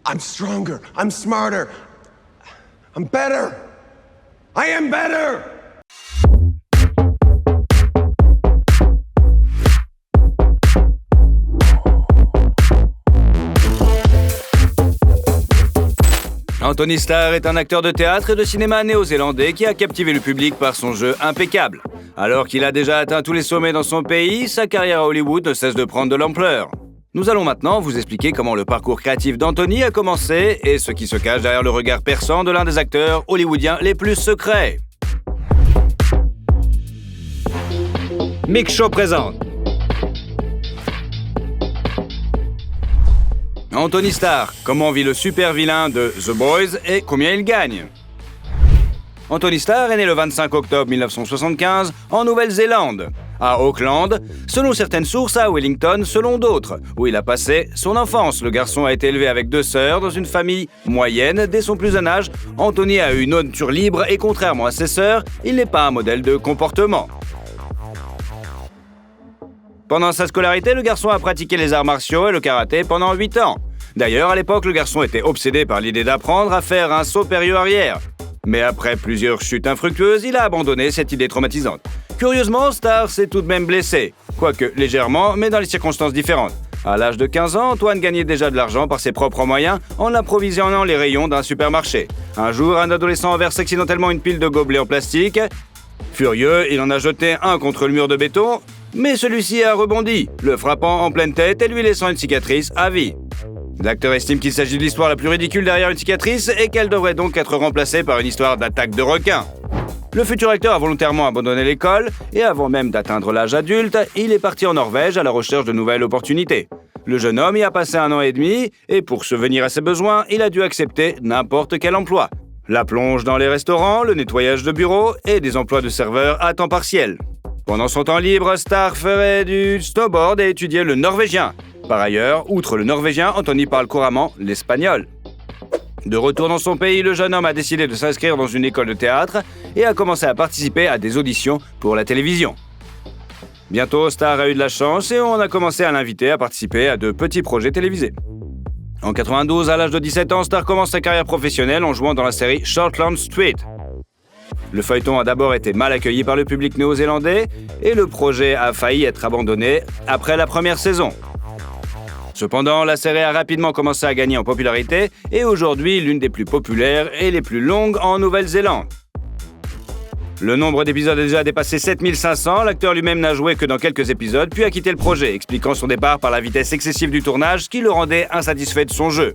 I'm stronger. I'm smarter. I'm better. I am better. Anthony Starr est un acteur de théâtre et de cinéma néo-zélandais qui a captivé le public par son jeu impeccable. Alors qu'il a déjà atteint tous les sommets dans son pays, sa carrière à Hollywood ne cesse de prendre de l'ampleur. Nous allons maintenant vous expliquer comment le parcours créatif d'Anthony a commencé et ce qui se cache derrière le regard perçant de l'un des acteurs hollywoodiens les plus secrets. Mix Show présente Anthony Starr, comment vit le super vilain de The Boys et combien il gagne? Anthony Starr est né le 25 octobre 1975 en Nouvelle-Zélande, à Auckland, selon certaines sources à Wellington, selon d'autres, où il a passé son enfance. Le garçon a été élevé avec 2 sœurs dans une famille moyenne. Dès son plus jeune âge, Anthony a eu une nature libre et contrairement à ses sœurs, il n'est pas un modèle de comportement. Pendant sa scolarité, le garçon a pratiqué les arts martiaux et le karaté pendant 8 ans. D'ailleurs, à l'époque, le garçon était obsédé par l'idée d'apprendre à faire un saut périlleux-arrière. Mais après plusieurs chutes infructueuses, il a abandonné cette idée traumatisante. Curieusement, Starr s'est tout de même blessé, quoique légèrement, mais dans les circonstances différentes. À l'âge de 15 ans, Antoine gagnait déjà de l'argent par ses propres moyens en approvisionnant les rayons d'un supermarché. Un jour, un adolescent verse accidentellement une pile de gobelets en plastique. Furieux, il en a jeté un contre le mur de béton, mais celui-ci a rebondi, le frappant en pleine tête et lui laissant une cicatrice à vie. L'acteur estime qu'il s'agit de l'histoire la plus ridicule derrière une cicatrice et qu'elle devrait donc être remplacée par une histoire d'attaque de requin. Le futur acteur a volontairement abandonné l'école et avant même d'atteindre l'âge adulte, il est parti en Norvège à la recherche de nouvelles opportunités. Le jeune homme y a passé 1 an et demi et pour subvenir à ses besoins, il a dû accepter n'importe quel emploi. La plonge dans les restaurants, le nettoyage de bureaux et des emplois de serveur à temps partiel. Pendant son temps libre, Starr ferait du snowboard et étudiait le norvégien. Par ailleurs, outre le norvégien, Anthony parle couramment l'espagnol. De retour dans son pays, le jeune homme a décidé de s'inscrire dans une école de théâtre et a commencé à participer à des auditions pour la télévision. Bientôt, Starr a eu de la chance et on a commencé à l'inviter à participer à de petits projets télévisés. En 92, à l'âge de 17 ans, Starr commence sa carrière professionnelle en jouant dans la série Shortland Street. Le feuilleton a d'abord été mal accueilli par le public néo-zélandais et le projet a failli être abandonné après la première saison. Cependant, la série a rapidement commencé à gagner en popularité et aujourd'hui l'une des plus populaires et les plus longues en Nouvelle-Zélande. Le nombre d'épisodes a déjà dépassé 7500, l'acteur lui-même n'a joué que dans quelques épisodes puis a quitté le projet, expliquant son départ par la vitesse excessive du tournage qui le rendait insatisfait de son jeu.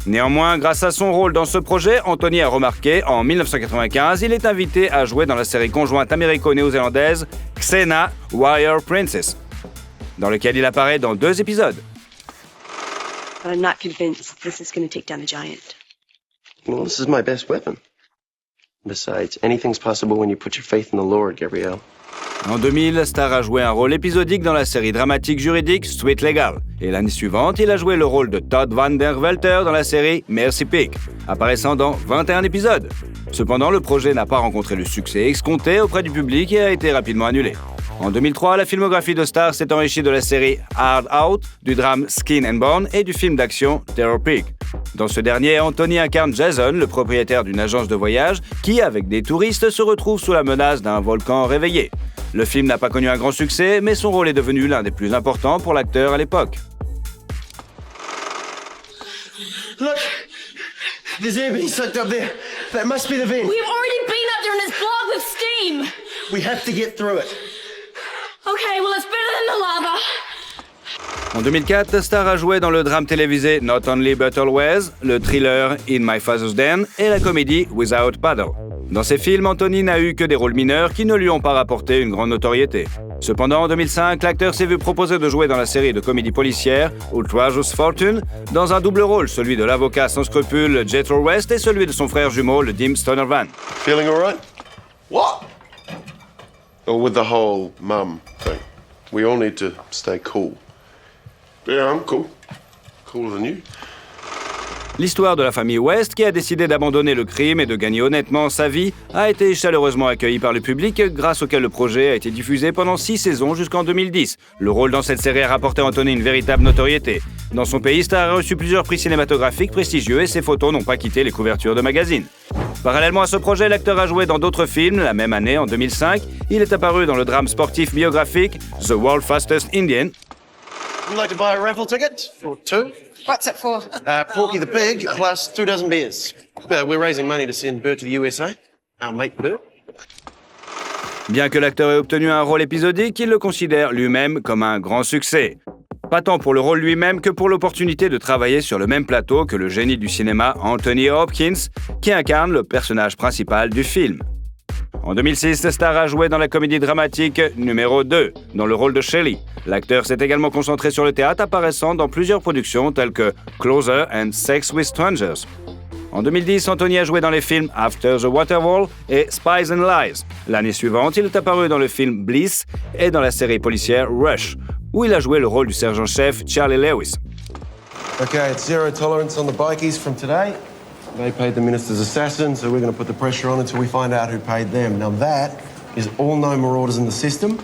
Néanmoins, grâce à son rôle dans ce projet, Anthony a remarqué, en 1995, il est invité à jouer dans la série conjointe américo-néo-zélandaise Xena Warrior Princess, dans lequel il apparaît dans 2 épisodes. But I'm not convinced this is going to take down the giant. Well, this is my best weapon. Besides, anything's possible when you put your faith in the Lord, Gabrielle. En 2000, Starr a joué un rôle épisodique dans la série dramatique juridique Sweet Legal. Et l'année suivante, il a joué le rôle de Todd Van Der Welter dans la série Mercy Peak, apparaissant dans 21 épisodes. Cependant, le projet n'a pas rencontré le succès escompté auprès du public et a été rapidement annulé. En 2003, la filmographie de Starr s'est enrichie de la série Hard Out, du drame Skin and Bone et du film d'action Terror Peak. Dans ce dernier, Anthony incarne Jason, le propriétaire d'une agence de voyage, qui, avec des touristes, se retrouve sous la menace d'un volcan réveillé. Le film n'a pas connu un grand succès, mais son rôle est devenu l'un des plus importants pour l'acteur à l'époque. Look, there's air being sucked up there. That must be the vent. We've already been up there and it's blocked with steam. We have to get through it. Okay, well, it's better than the lava. En 2004, Starr a joué dans le drame télévisé Not Only But Always, le thriller In My Father's Den et la comédie Without Paddle. Dans ces films, Anthony n'a eu que des rôles mineurs qui ne lui ont pas rapporté une grande notoriété. Cependant, en 2005, l'acteur s'est vu proposer de jouer dans la série de comédie policière Outrageous Fortune, dans un double rôle, celui de l'avocat sans scrupules Jethro West et celui de son frère jumeau, le Dim Stonervan. Feeling all right? What? Oh, with the whole mum thing. We all need to stay cool. Yeah, I'm cool. Cooler than you. L'histoire de la famille West, qui a décidé d'abandonner le crime et de gagner honnêtement sa vie, a été chaleureusement accueillie par le public, grâce auquel le projet a été diffusé pendant 6 saisons jusqu'en 2010. Le rôle dans cette série a rapporté à Anthony une véritable notoriété. Dans son pays, Star a reçu plusieurs prix cinématographiques prestigieux et ses photos n'ont pas quitté les couvertures de magazines. Parallèlement à ce projet, l'acteur a joué dans d'autres films. La même année, en 2005, il est apparu dans le drame sportif biographique The World's Fastest Indian. Would you like to buy a raffle ticket for two? What's it for? Porky the Pig plus 2 dozen beers. We're raising money to send Bert to the USA. Our mate Bert. Bien que l'acteur ait obtenu un rôle épisodique, il le considère lui-même comme un grand succès. Pas tant pour le rôle lui-même que pour l'opportunité de travailler sur le même plateau que le génie du cinéma Anthony Hopkins, qui incarne le personnage principal du film. En 2006, Star a joué dans la comédie dramatique numéro 2, dans le rôle de Shelley. L'acteur s'est également concentré sur le théâtre, apparaissant dans plusieurs productions telles que Closer and Sex with Strangers. En 2010, Anthony a joué dans les films After the Waterfall et Spies and Lies. L'année suivante, il est apparu dans le film Bliss et dans la série policière Rush, où il a joué le rôle du sergent-chef Charlie Lewis. Okay, it's zero tolerance on the bikies from today. They paid the minister's assassin, so we're going to put the pressure on until we find out who paid them. Now that is all no more orders in the system.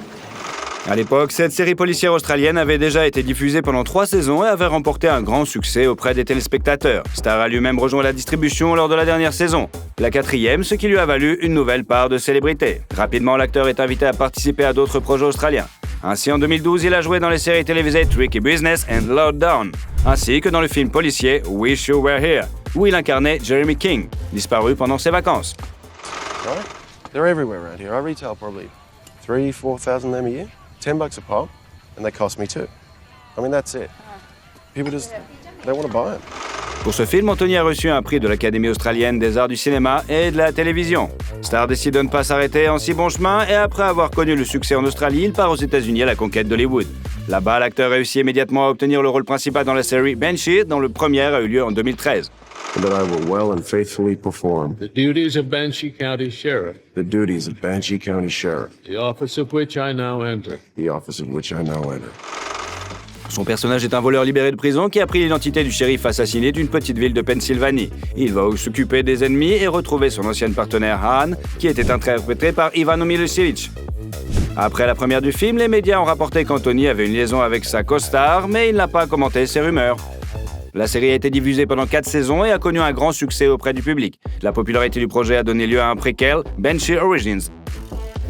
À l'époque, cette série policière australienne avait déjà été diffusée pendant 3 saisons et avait remporté un grand succès auprès des téléspectateurs. Star a lui-même rejoint la distribution lors de la dernière saison, la 4e, ce qui lui a valu une nouvelle part de célébrité. Rapidement, l'acteur est invité à participer à d'autres projets australiens. Ainsi, en 2012, il a joué dans les séries télévisées Tricky Business and Low Down, ainsi que dans le film policier Wish You Were Here, où il incarnait Jeremy King, disparu pendant ses vacances. Right? They're everywhere around here. I retail probably 3,000-4,000 them a year. $10 a pop, and they cost me too. I mean, that's it. People just, they want to buy them. Pour ce film, Anthony a reçu un prix de l'Académie australienne des arts du cinéma et de la télévision. Star décide de ne pas s'arrêter en si bon chemin et après avoir connu le succès en Australie, il part aux États-Unis à la conquête d'Hollywood. Là-bas, l'acteur réussit immédiatement à obtenir le rôle principal dans la série Banshee, dont le premier a eu lieu en 2013. That I will well and faithfully perform the duties of Banshee County Sheriff, the duties of Banshee County Sheriff, the office of which I now enter. the office of which I now enter. Son personnage est un voleur libéré de prison qui a pris l'identité du shérif assassiné d'une petite ville de Pennsylvanie. Il va s'occuper des ennemis et retrouver son ancienne partenaire Han, qui était interprété par Ivano Milicevic. Après la première du film, les médias ont rapporté qu'Anthony avait une liaison avec sa co-star, mais il n'a pas commenté ces rumeurs. La série a été diffusée pendant 4 saisons et a connu un grand succès auprès du public. La popularité du projet a donné lieu à un préquel, Banshee Origins.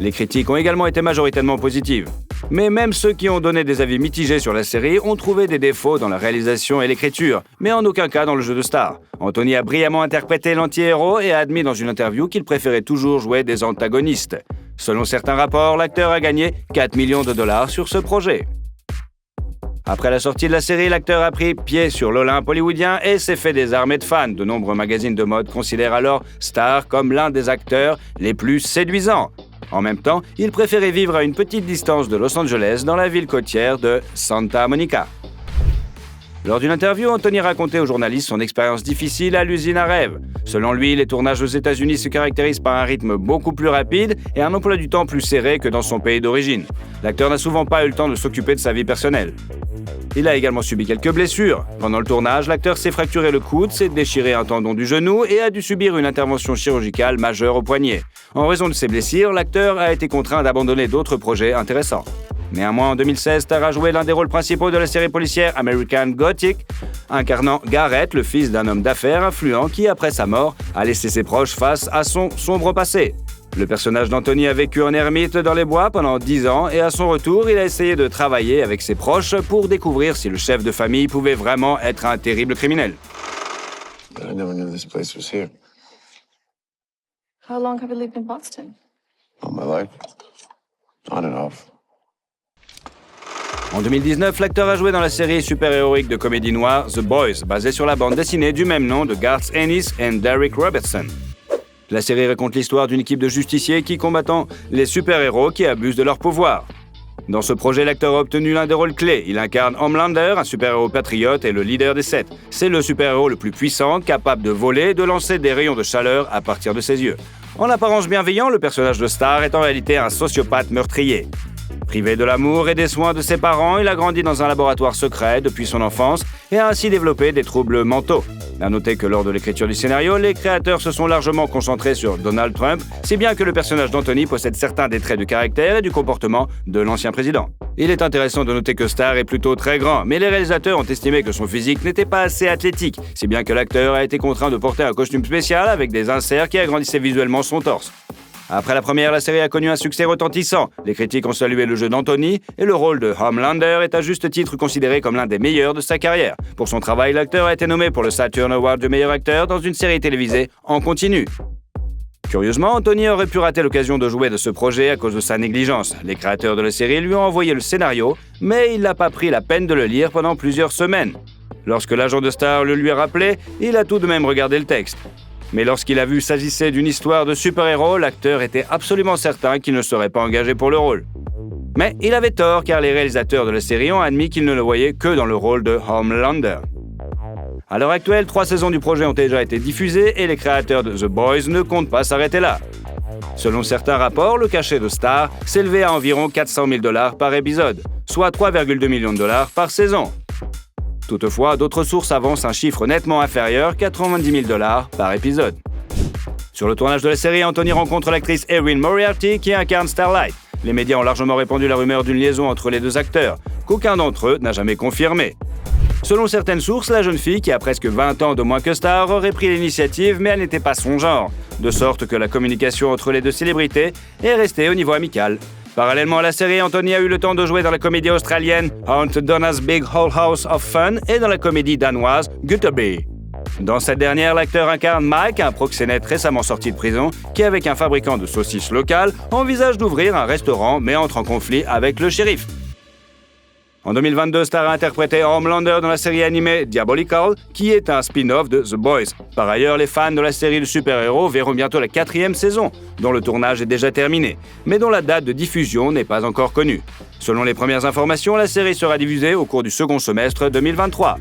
Les critiques ont également été majoritairement positives. Mais même ceux qui ont donné des avis mitigés sur la série ont trouvé des défauts dans la réalisation et l'écriture, mais en aucun cas dans le jeu de Star. Anthony a brillamment interprété l'anti-héros et a admis dans une interview qu'il préférait toujours jouer des antagonistes. Selon certains rapports, l'acteur a gagné 4 millions de dollars sur ce projet. Après la sortie de la série, l'acteur a pris pied sur l'Olympe hollywoodien et s'est fait des armées de fans. De nombreux magazines de mode considèrent alors Star comme l'un des acteurs les plus séduisants. En même temps, il préférait vivre à une petite distance de Los Angeles, dans la ville côtière de Santa Monica. Lors d'une interview, Anthony racontait aux journalistes son expérience difficile à l'usine à rêve. Selon lui, les tournages aux États-Unis se caractérisent par un rythme beaucoup plus rapide et un emploi du temps plus serré que dans son pays d'origine. L'acteur n'a souvent pas eu le temps de s'occuper de sa vie personnelle. Il a également subi quelques blessures. Pendant le tournage, l'acteur s'est fracturé le coude, s'est déchiré un tendon du genou et a dû subir une intervention chirurgicale majeure au poignet. En raison de ses blessures, l'acteur a été contraint d'abandonner d'autres projets intéressants. Néanmoins, en 2016, Star a joué l'un des rôles principaux de la série policière American Gothic, incarnant Garrett, le fils d'un homme d'affaires influent qui, après sa mort, a laissé ses proches face à son sombre passé. Le personnage d'Anthony a vécu en ermite dans les bois pendant 10 ans et à son retour, il a essayé de travailler avec ses proches pour découvrir si le chef de famille pouvait vraiment être un terrible criminel. I never knew this place was here. How long have you lived in Boston? All my life. On and off. En 2019, l'acteur a joué dans la série super-héroïque de comédie noire The Boys, basée sur la bande dessinée du même nom de Garth Ennis et Derek Robertson. La série raconte l'histoire d'une équipe de justiciers qui combattent les super-héros qui abusent de leur pouvoir. Dans ce projet, l'acteur a obtenu l'un des rôles clés. Il incarne Homelander, un super-héros patriote et le leader des 7. C'est le super-héros le plus puissant, capable de voler et de lancer des rayons de chaleur à partir de ses yeux. En apparence bienveillant, le personnage de Star est en réalité un sociopathe meurtrier. Privé de l'amour et des soins de ses parents, il a grandi dans un laboratoire secret depuis son enfance et a ainsi développé des troubles mentaux. À noter que lors de l'écriture du scénario, les créateurs se sont largement concentrés sur Donald Trump, si bien que le personnage d'Anthony possède certains des traits du caractère et du comportement de l'ancien président. Il est intéressant de noter que Starr est plutôt très grand, mais les réalisateurs ont estimé que son physique n'était pas assez athlétique, si bien que l'acteur a été contraint de porter un costume spécial avec des inserts qui agrandissaient visuellement son torse. Après la première, la série a connu un succès retentissant. Les critiques ont salué le jeu d'Anthony et le rôle de Homelander est à juste titre considéré comme l'un des meilleurs de sa carrière. Pour son travail, l'acteur a été nommé pour le Saturn Award du meilleur acteur dans une série télévisée en continu. Curieusement, Anthony aurait pu rater l'occasion de jouer de ce projet à cause de sa négligence. Les créateurs de la série lui ont envoyé le scénario, mais il n'a pas pris la peine de le lire pendant plusieurs semaines. Lorsque l'agent de Starr le lui a rappelé, il a tout de même regardé le texte. Mais lorsqu'il a vu qu'il s'agissait d'une histoire de super-héros, l'acteur était absolument certain qu'il ne serait pas engagé pour le rôle. Mais il avait tort car les réalisateurs de la série ont admis qu'ils ne le voyaient que dans le rôle de Homelander. À l'heure actuelle, 3 saisons du projet ont déjà été diffusées et les créateurs de The Boys ne comptent pas s'arrêter là. Selon certains rapports, le cachet de Starr s'élevait à environ 400 000 $ par épisode, soit 3,2 millions de dollars par saison. Toutefois, d'autres sources avancent un chiffre nettement inférieur, 90 000 $ par épisode. Sur le tournage de la série, Anthony rencontre l'actrice Erin Moriarty qui incarne Starlight. Les médias ont largement répandu la rumeur d'une liaison entre les deux acteurs, qu'aucun d'entre eux n'a jamais confirmé. Selon certaines sources, la jeune fille, qui a presque 20 ans de moins que Starr, aurait pris l'initiative, mais elle n'était pas son genre, de sorte que la communication entre les deux célébrités est restée au niveau amical. Parallèlement à la série, Anthony a eu le temps de jouer dans la comédie australienne Aunt Donna's Big Whole House of Fun et dans la comédie danoise Gutterby. Dans cette dernière, l'acteur incarne Mike, un proxénète récemment sorti de prison, qui, avec un fabricant de saucisses local, envisage d'ouvrir un restaurant mais entre en conflit avec le shérif. En 2022, Starr a interprété Homelander dans la série animée Diabolical, qui est un spin-off de The Boys. Par ailleurs, les fans de la série de super-héros verront bientôt la 4e saison, dont le tournage est déjà terminé, mais dont la date de diffusion n'est pas encore connue. Selon les premières informations, la série sera diffusée au cours du second semestre 2023.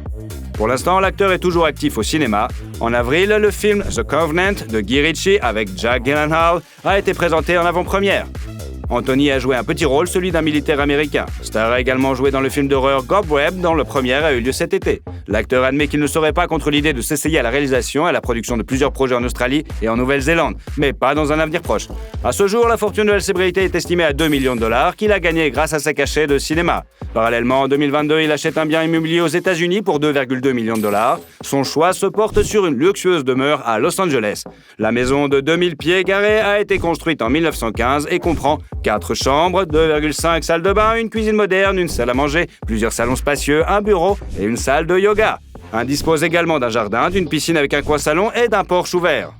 Pour l'instant, l'acteur est toujours actif au cinéma. En avril, le film The Covenant de Guy Ritchie avec Jack Gyllenhaal a été présenté en avant-première. Anthony a joué un petit rôle, celui d'un militaire américain. Starr a également joué dans le film d'horreur Cobweb, dont le premier a eu lieu cet été. L'acteur admet qu'il ne serait pas contre l'idée de s'essayer à la réalisation et à la production de plusieurs projets en Australie et en Nouvelle-Zélande, mais pas dans un avenir proche. À ce jour, la fortune de la célébrité est estimée à 2 millions de $ qu'il a gagné grâce à ses cachets de cinéma. Parallèlement, en 2022, il achète un bien immobilier aux États-Unis pour 2,2 millions de $. Son choix se porte sur une luxueuse demeure à Los Angeles. La maison de 2000 pieds carrés a été construite en 1915 et comprend 4 chambres, 2,5 salles de bain, une cuisine moderne, une salle à manger, plusieurs salons spacieux, un bureau et une salle de yoga. Il dispose également d'un jardin, d'une piscine avec un coin salon et d'un porche ouvert.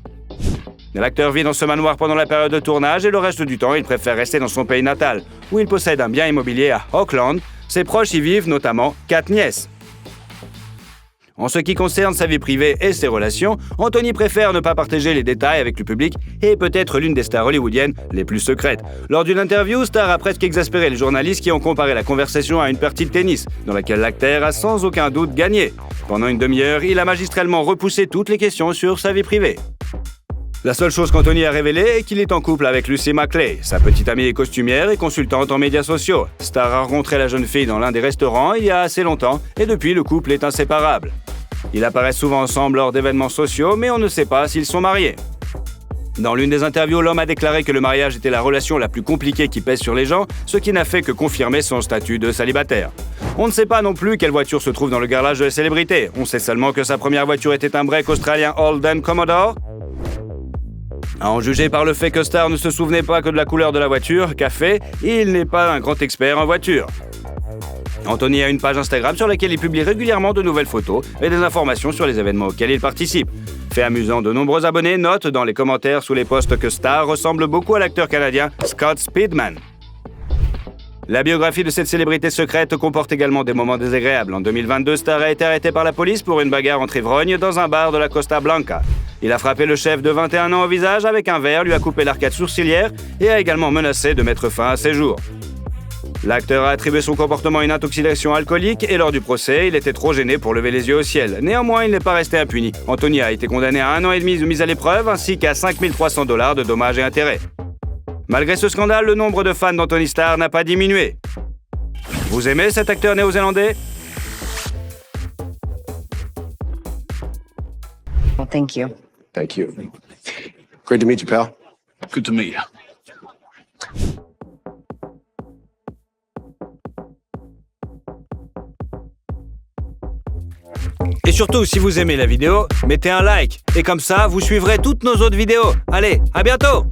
L'acteur vit dans ce manoir pendant la période de tournage et le reste du temps, il préfère rester dans son pays natal, où il possède un bien immobilier à Auckland. Ses proches y vivent notamment 4 nièces. En ce qui concerne sa vie privée et ses relations, Anthony préfère ne pas partager les détails avec le public et est peut-être l'une des stars hollywoodiennes les plus secrètes. Lors d'une interview, Starr a presque exaspéré les journalistes qui ont comparé la conversation à une partie de tennis, dans laquelle l'acteur a sans aucun doute gagné. Pendant une demi-heure, il a magistralement repoussé toutes les questions sur sa vie privée. La seule chose qu'Anthony a révélée est qu'il est en couple avec Lucy McClay. Sa petite amie est costumière et consultante en médias sociaux. Starr a rencontré la jeune fille dans l'un des restaurants il y a assez longtemps et depuis, le couple est inséparable. Ils apparaissent souvent ensemble lors d'événements sociaux, mais on ne sait pas s'ils sont mariés. Dans l'une des interviews, l'homme a déclaré que le mariage était la relation la plus compliquée qui pèse sur les gens, ce qui n'a fait que confirmer son statut de célibataire. On ne sait pas non plus quelle voiture se trouve dans le garage de la célébrité. On sait seulement que sa première voiture était un break australien Holden Commodore. À en juger par le fait que Starr ne se souvenait pas que de la couleur de la voiture, café, il n'est pas un grand expert en voiture. Anthony a une page Instagram sur laquelle il publie régulièrement de nouvelles photos et des informations sur les événements auxquels il participe. Fait amusant, de nombreux abonnés notent dans les commentaires sous les posts que Starr ressemble beaucoup à l'acteur canadien Scott Speedman. La biographie de cette célébrité secrète comporte également des moments désagréables. En 2022, Starr a été arrêté par la police pour une bagarre entre ivrognes dans un bar de la Costa Blanca. Il a frappé le chef de 21 ans au visage avec un verre, lui a coupé l'arcade sourcilière et a également menacé de mettre fin à ses jours. L'acteur a attribué son comportement à une intoxication alcoolique et lors du procès, il était trop gêné pour lever les yeux au ciel. Néanmoins, il n'est pas resté impuni. Anthony a été condamné à 1 an et demi de mise à l'épreuve ainsi qu'à 5 300 $ de dommages et intérêts. Malgré ce scandale, le nombre de fans d'Anthony Starr n'a pas diminué. Vous aimez cet acteur néo-zélandais ? Thank you. Thank you. Great to meet you, pal. Good to meet you. Et surtout, si vous aimez la vidéo, mettez un like. Et comme ça, vous suivrez toutes nos autres vidéos. Allez, à bientôt!